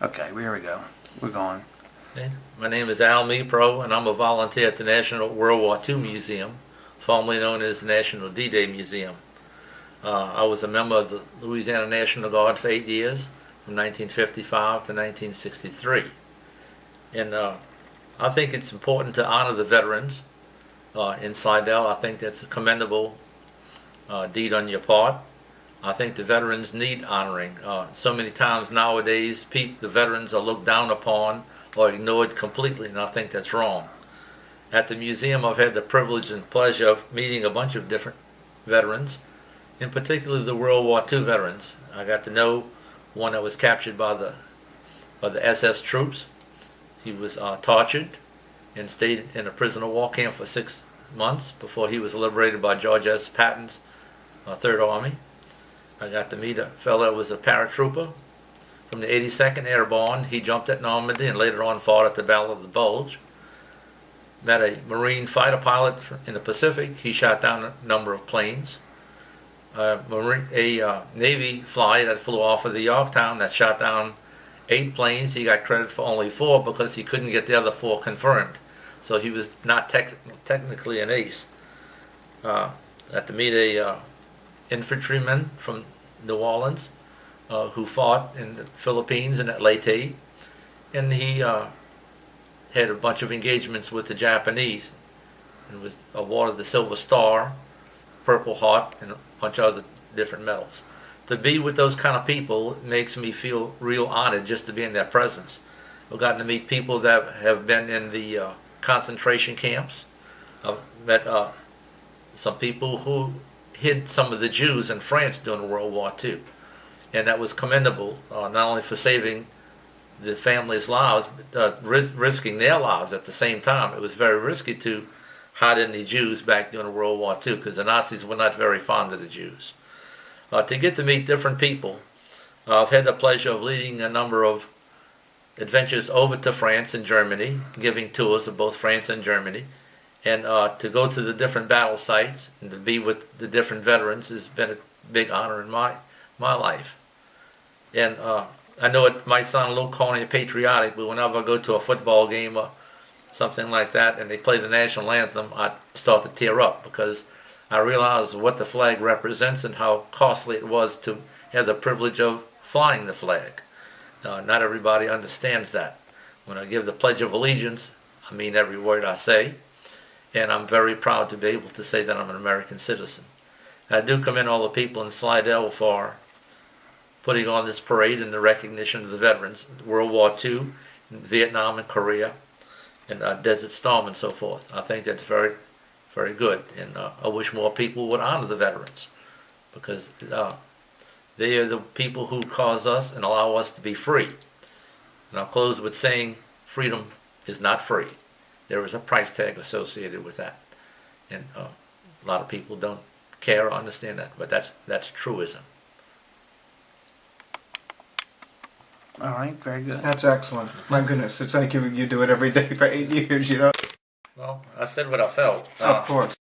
Okay, here we go. We're going. Okay. My name is Al Mipro, and I'm a volunteer at the National World War II Museum, formerly known as the National D-Day Museum. I was a member of the Louisiana National Guard for 8 years, from 1955 to 1963. And I think it's important to honor the veterans in Slidell. I think that's a commendable deed on your part. I think the veterans need honoring. So many times nowadays, the veterans are looked down upon or ignored completely, and I think that's wrong. At the museum, I've had the privilege and pleasure of meeting a bunch of different veterans, in particular the World War II veterans. I got to know one that was captured by the SS troops. He was tortured and stayed in a prisoner of war camp for 6 months before he was liberated by George S. Patton's Third Army. I got to meet a fellow that was a paratrooper from the 82nd Airborne. He jumped at Normandy and later on fought at the Battle of the Bulge. Met a Marine fighter pilot in the Pacific. He shot down a number of planes. A Navy flyer that flew off of the Yorktown that shot down 8 planes. He got credit for only 4 because he couldn't get the other 4 confirmed. So he was not technically an ace. Got to meet a infantryman from New Orleans who fought in the Philippines and at Leyte, and he had a bunch of engagements with the Japanese and was awarded the Silver Star, Purple Heart, and a bunch of other different medals. To be with those kind of people makes me feel real honored just to be in their presence. I've gotten to meet people that have been in the concentration camps. I've met some people who hid some of the Jews in France during World War II, and that was commendable, not only for saving the families' lives, but risking their lives at the same time. It was very risky to hide any Jews back during World War II because the Nazis were not very fond of the Jews. To get to meet different people, I've had the pleasure of leading a number of adventures over to France and Germany, giving tours of both France and Germany. And to go to the different battle sites and to be with the different veterans has been a big honor in my life. And I know it might sound a little corny and patriotic, but whenever I go to a football game or something like that and they play the national anthem, I start to tear up because I realize what the flag represents and how costly it was to have the privilege of flying the flag. Not everybody understands that. When I give the Pledge of Allegiance, I mean every word I say. And I'm very proud to be able to say that I'm an American citizen. I do commend all the people in Slidell for putting on this parade in the recognition of the veterans, World War II, Vietnam and Korea, and Desert Storm and so forth. I think that's very, very good, and I wish more people would honor the veterans because they are the people who cause us and allow us to be free. And I'll close with saying freedom is not free. There is a price tag associated with that, and a lot of people don't care or understand that, but that's truism. All right, very good. That's excellent. My goodness, it's like you do it every day for 8 years, you know? Well, I said what I felt. Of course.